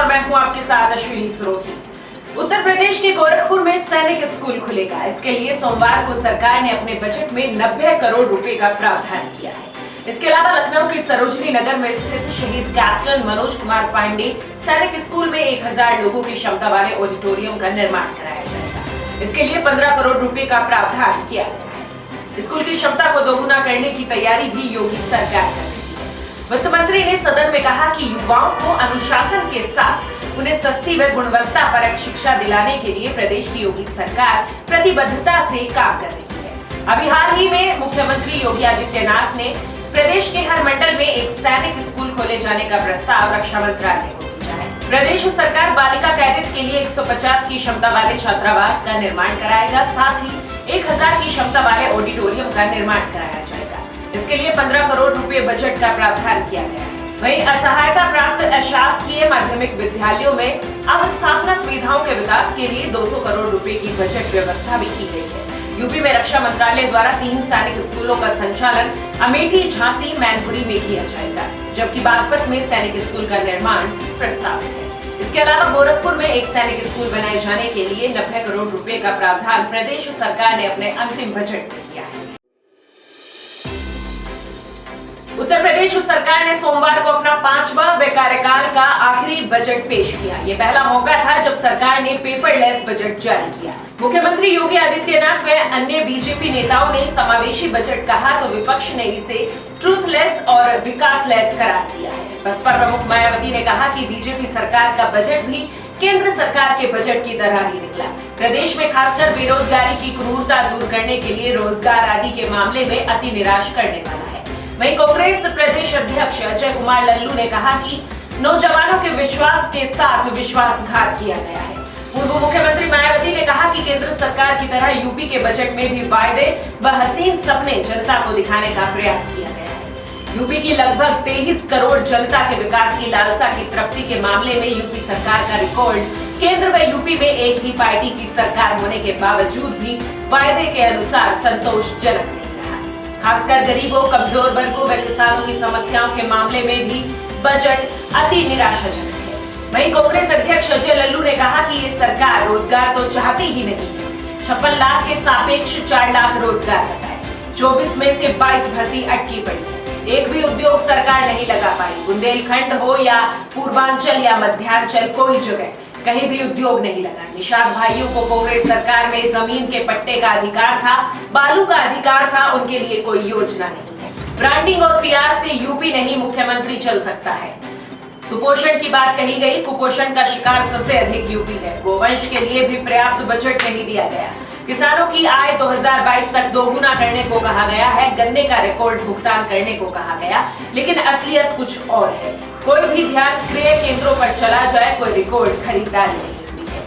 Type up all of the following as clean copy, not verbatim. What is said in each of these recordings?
और मैं हूं आपके साथ अश्विनी सरोही। उत्तर प्रदेश के गोरखपुर में सैनिक स्कूल खुलेगा। इसके लिए सोमवार को सरकार ने अपने बजट में 90 करोड़ रुपए का प्रावधान किया है। इसके अलावा लखनऊ के सरोजनी नगर में स्थित शहीद कैप्टन मनोज कुमार पांडे सैनिक स्कूल में 1000 लोगों की क्षमता वाले ऑडिटोरियम का निर्माण कराया जाएगा। इसके लिए 15 करोड़ रुपए का प्रावधान किया गया है। स्कूल की क्षमता को दोगुना करने की तैयारी भी योगी सरकार कर रही है। वित्त मंत्री ने सदन में कहा कि युवाओं को अनुशासन के साथ उन्हें सस्ती व गुणवत्ता परक शिक्षा दिलाने के लिए प्रदेश की योगी सरकार प्रतिबद्धता से काम कर रही है। अभी हाल ही में मुख्यमंत्री योगी आदित्यनाथ ने प्रदेश के हर मंडल में एक सैनिक स्कूल खोले जाने का प्रस्ताव रक्षा मंत्रालय को भेजा है। प्रदेश सरकार बालिका कैडेट के लिए 150 की क्षमता वाले छात्रावास का निर्माण कराएगा। साथ ही 1000 की क्षमता वाले ऑडिटोरियम का निर्माण कराया जाएगा। इसके लिए 15 करोड़ रुपए बजट का प्रावधान किया गया है। वहीं असहायता प्राप्त अशासकीय माध्यमिक विद्यालयों में अवस्थापना सुविधाओं के विकास के लिए 200 करोड़ रुपए की बजट व्यवस्था भी की गई है। यूपी में रक्षा मंत्रालय द्वारा 3 सैनिक स्कूलों का संचालन अमेठी, झांसी, मैनपुरी में किया जाएगा, जबकि बागपत में सैनिक स्कूल का निर्माण प्रस्तावित है। इसके अलावा गोरखपुर में एक सैनिक स्कूल बनाए जाने के लिए 90 करोड़ रुपए का प्रावधान प्रदेश सरकार ने अपने अंतिम बजट में किया है। उत्तर प्रदेश सरकार ने सोमवार को अपना 5वां कार्यकाल का आखिरी बजट पेश किया। ये पहला मौका था जब सरकार ने पेपरलेस बजट जारी किया। मुख्यमंत्री योगी आदित्यनाथ व अन्य बीजेपी नेताओं ने समावेशी बजट कहा तो विपक्ष ने इसे ट्रूथलेस और विकासलेस करार दिया है। बसपा प्रमुख मायावती ने कहा कि बीजेपी सरकार का बजट भी केंद्र सरकार के बजट की तरह ही निकला। प्रदेश में खासकर बेरोजगारी की क्रूरता दूर करने के लिए रोजगार आदि के मामले में अति निराश करने वाला है। वहीं कांग्रेस प्रदेश अध्यक्ष अजय कुमार लल्लू ने कहा कि नौजवानों के विश्वास के साथ विश्वासघात किया गया है। पूर्व मुख्यमंत्री मायावती ने कहा कि केंद्र सरकार की तरह यूपी के बजट में भी वायदे व हसीन सपने जनता को दिखाने का प्रयास किया गया है। यूपी की लगभग 23 करोड़ जनता के विकास की लालसा की तृप्ति के मामले में यूपी सरकार का रिकॉर्ड केंद्र व यूपी में एक ही पार्टी की सरकार होने के बावजूद भी वायदे के अनुसार संतोषजनक नहीं रहा। खासकर गरीबों, कमजोर वर्गों व किसानों की समस्याओं के मामले में भी बजट अति निराशाजनक है। वहीं कांग्रेस अध्यक्ष अजय लल्लू ने कहा कि ये सरकार रोजगार तो चाहती ही नहीं है। 56 लाख के सापेक्ष 4 लाख रोजगार लगाए, 24 में से 22 भर्ती अटकी पड़ी है। एक भी उद्योग सरकार नहीं लगा पाई। बुंदेलखंड हो या पूर्वांचल या मध्यांचल, कोई जगह कहीं भी उद्योग नहीं लगा। निषाद भाइयों को कांग्रेस सरकार में जमीन के पट्टे का अधिकार था, बालू का अधिकार था, उनके लिए कोई योजना नहीं है। ब्रांडिंग और पीआर से यूपी नहीं मुख्यमंत्री चल सकता है। सुपोषण की बात कही गई, कुपोषण का शिकार सबसे अधिक यूपी है। गोवंश के लिए भी पर्याप्त बजट नहीं दिया गया। किसानों की आय 2022 तक दोगुना करने को कहा गया है। गन्ने का रिकॉर्ड भुगतान करने को कहा गया, लेकिन असलियत कुछ और है। कोई भी ध्यान क्रय केंद्रों पर चला जाए, कोई रिकॉर्ड खरीदारी नहीं हुई है।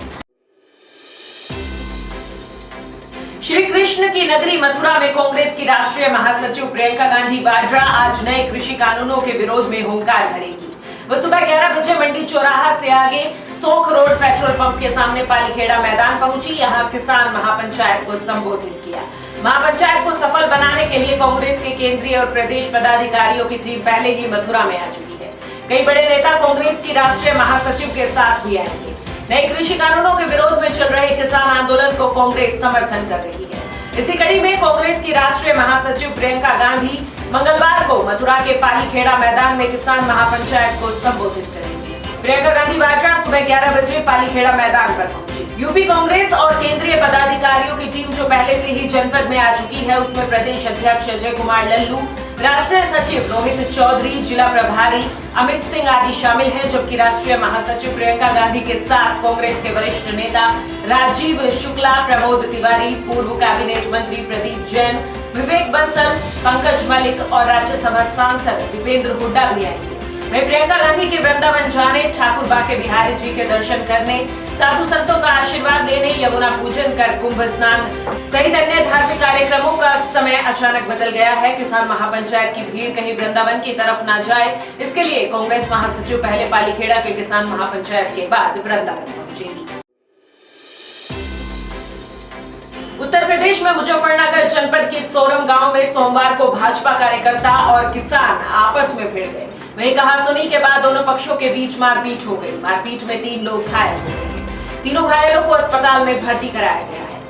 श्री कृष्ण की नगरी मथुरा में कांग्रेस की राष्ट्रीय महासचिव प्रियंका गांधी वाड्रा आज नए कृषि कानूनों के विरोध में हुंकार भरेगी। वो सुबह 11 बजे मंडी चौराहा से आगे सोख रोड पेट्रोल पंप के सामने पालीखेड़ा मैदान पहुंची। यहाँ किसान महापंचायत को संबोधित किया। महापंचायत को सफल बनाने के लिए कांग्रेस के केंद्रीय और प्रदेश पदाधिकारियों की टीम पहले ही मथुरा में आ चुकी है। कई बड़े नेता कांग्रेस की राष्ट्रीय महासचिव के साथ भी आएंगे। नए कृषि कानूनों के विरोध में चल रहे किसान आंदोलन को कांग्रेस समर्थन कर रही है। इसी कड़ी में कांग्रेस की राष्ट्रीय महासचिव प्रियंका गांधी मंगलवार को मथुरा के पालीखेड़ा मैदान में किसान महापंचायत को संबोधित करेंगे। प्रियंका गांधी वाड्रा सुबह 11 बजे पालीखेड़ा मैदान पर पहुंची। यूपी कांग्रेस और केंद्रीय पदाधिकारियों की टीम जो पहले से ही जनपद में आ चुकी है, उसमें प्रदेश अध्यक्ष अजय कुमार लल्लू, राष्ट्रीय सचिव रोहित चौधरी, जिला प्रभारी अमित सिंह आदि शामिल हैं, जबकि राष्ट्रीय महासचिव प्रियंका गांधी के साथ कांग्रेस के वरिष्ठ नेता राजीव शुक्ला, प्रमोद तिवारी, पूर्व कैबिनेट मंत्री प्रदीप जैन, विवेक बंसल, पंकज मलिक और राज्यसभा सांसद दीपेंद्र हुड्डा भी आएंगे। वहीं प्रियंका गांधी के वृंदावन जाने, ठाकुर बाके बिहारी जी के दर्शन करने, साधु संतों का आशीर्वाद लेने, यमुना पूजन कर कुंभ स्नान सहित अन्य धार्मिक कार्यक्रमों का समय अचानक बदल गया है। किसान महापंचायत की भीड़ कहीं वृंदावन की तरफ न जाए, इसके लिए कांग्रेस महासचिव पहले पालीखेड़ा के किसान महापंचायत के बाद वृंदावन पहुंचेगी। उत्तर प्रदेश में मुजफ्फरनगर जनपद के सोरम गांव में सोमवार को भाजपा कार्यकर्ता और किसान आपस में भिड़ गए। वहीं कहासुनी के बाद दोनों पक्षों के बीच मारपीट हो गई। मारपीट में 3 लोग घायल हो गए। तीनों घायलों को अस्पताल में भर्ती कराया गया है।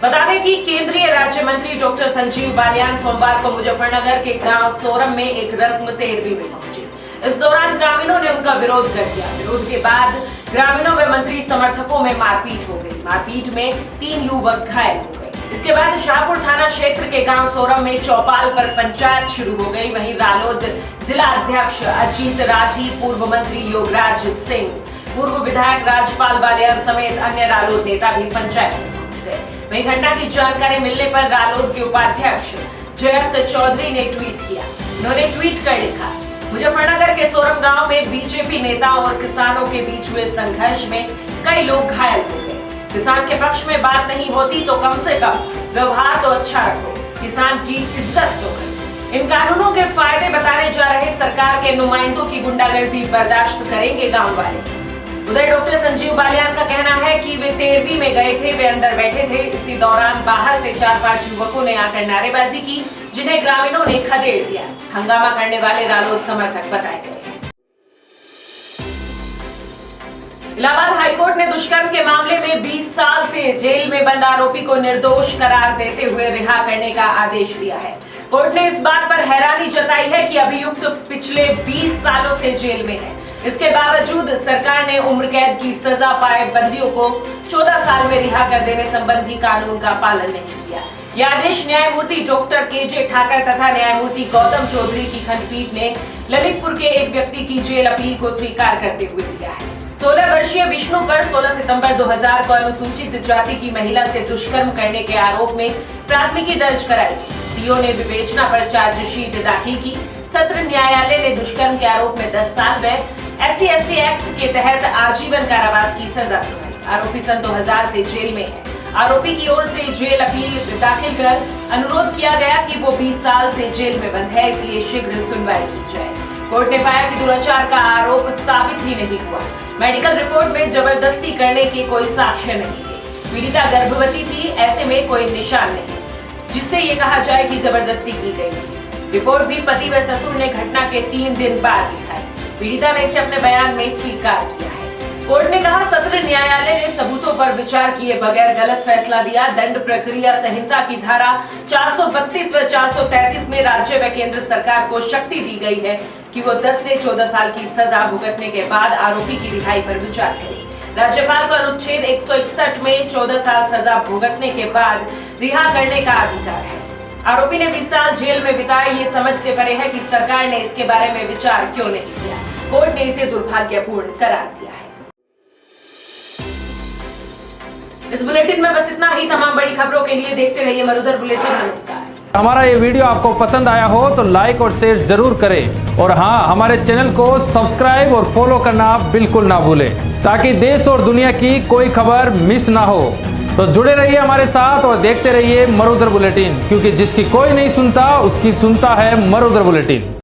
बता दें कि केंद्रीय राज्य मंत्री डॉक्टर संजीव बालियान सोमवार को मुजफ्फरनगर के गांव सोरम में एक रस्म 13वीं में पहुंचे। इस दौरान ग्रामीणों ने उनका विरोध कर दिया। विरोध के बाद ग्रामीणों व मंत्री समर्थकों में मारपीट हो गई। मारपीट में 3 युवक घायल हो गए। इसके बाद शाहपुर थाना क्षेत्र के गांव सोरम में चौपाल पर पंचायत शुरू हो गई। वहीं रालोद जिला अध्यक्ष अजीत राठी, पूर्व मंत्री योगराज सिंह, पूर्व विधायक राजपाल बालियान समेत अन्य रालोद नेता भी पंचायत में पहुंच गए। वहीं घटना की जानकारी मिलने पर रालोद के उपाध्यक्ष जयंत चौधरी ने ट्वीट किया। उन्होंने ट्वीट कर लिखा, मुजफ्फरनगर के सोरम गांव में बीजेपी नेताओं और किसानों के बीच हुए संघर्ष में कई लोग घायल हो गए। किसान के पक्ष में बात नहीं होती तो कम से कम व्यवहार तो अच्छा रखो, किसान की इज्जत तो करो। इन कानूनों के फायदे बताने जा रहे सरकार के नुमाइंदों की गुंडागर्दी बर्दाश्त करेंगे गांव वाले। उधर डॉक्टर संजीव बालियान का कहना है कि वे 13वीं में गए थे, वे अंदर बैठे थे। इसी दौरान बाहर से 4-5 युवकों ने आकर नारेबाजी की, जिन्हें ग्रामीणों ने खदेड़ दिया। हंगामा करने वाले रालोद समर्थक बताए गए। इलाहाबाद हाईकोर्ट ने दुष्कर्म के मामले में 20 साल से जेल में बंद आरोपी को निर्दोष करार देते हुए रिहा करने का आदेश दिया है। कोर्ट ने इस बात पर हैरानी जताई है कि अभियुक्त पिछले 20 सालों से जेल में है। इसके बावजूद सरकार ने उम्र कैद की सजा पाए बंदियों को 14 साल में रिहा कर देने संबंधी कानून का पालन नहीं किया। यह आदेश न्यायमूर्ति डॉक्टर के.जे. ठाकर तथा न्यायमूर्ति गौतम चौधरी की खंडपीठ ने ललितपुर के एक व्यक्ति की जेल अपील को स्वीकार करते हुए दिया है। 16 वर्षीय विष्णु पर 16 सितंबर 2000 को अनुसूचित जाति की महिला से दुष्कर्म करने के आरोप में प्राथमिकी दर्ज कराई। सीओ ने विवेचना पर चार्जशीट दाखिल की। सत्र न्यायालय ने दुष्कर्म के आरोप में 10 साल व SC/ST एक्ट के तहत आजीवन कारावास की सजा सुनाई। आरोपी सन 2000 से जेल में है। आरोपी की ओर से जेल अपील दाखिल कर अनुरोध किया गया कि वो 20 साल से जेल में बंद है, इसलिए शीघ्र सुनवाई की जाए। कोर्ट ने पाया कि दुराचार का आरोप साबित ही नहीं हुआ। मेडिकल रिपोर्ट में जबरदस्ती करने के कोई साक्ष्य नहीं थे। पीड़िता गर्भवती थी, ऐसे में कोई निशान नहीं जिससे ये कहा जाए कि जबरदस्ती की गई थी। रिपोर्ट भी पति व ससुर ने घटना के 3 दिन बाद दिखाई। पीड़िता ने इसे अपने बयान में स्वीकार किया है। कोर्ट ने कहा, सत्र न्यायालय ने सबूतों पर विचार किए बगैर गलत फैसला दिया। दंड प्रक्रिया संहिता की धारा 432 व 433 में राज्य व केंद्र सरकार को शक्ति दी गई है कि वो 10 से 14 साल की सजा भुगतने के बाद आरोपी की रिहाई पर विचार करे। राज्यपाल को अनुच्छेद 161 में 14 साल सजा भुगतने के बाद रिहा करने का अधिकार है। आरोपी ने 20 साल जेल में बिताए, ये समझ से परे है कि सरकार ने इसके बारे में विचार क्यों नहीं किया। कोर्ट ने इसे दुर्भाग्यपूर्ण करार दिया है। इस बुलेटिन में बस इतना ही। तमाम बड़ी खबरों के लिए देखते रहिए मरुधर बुलेटिन। नमस्कार। हमारा ये वीडियो आपको पसंद आया हो तो लाइक और शेयर जरूर करें और हाँ, हमारे चैनल को सब्सक्राइब और फॉलो करना बिल्कुल ना भूलें ताकि देश और दुनिया की कोई खबर मिस ना हो। तो जुड़े रहिए हमारे साथ और देखते रहिए मरुधर बुलेटिन, क्योंकि जिसकी कोई नहीं सुनता उसकी सुनता है मरुधर बुलेटिन।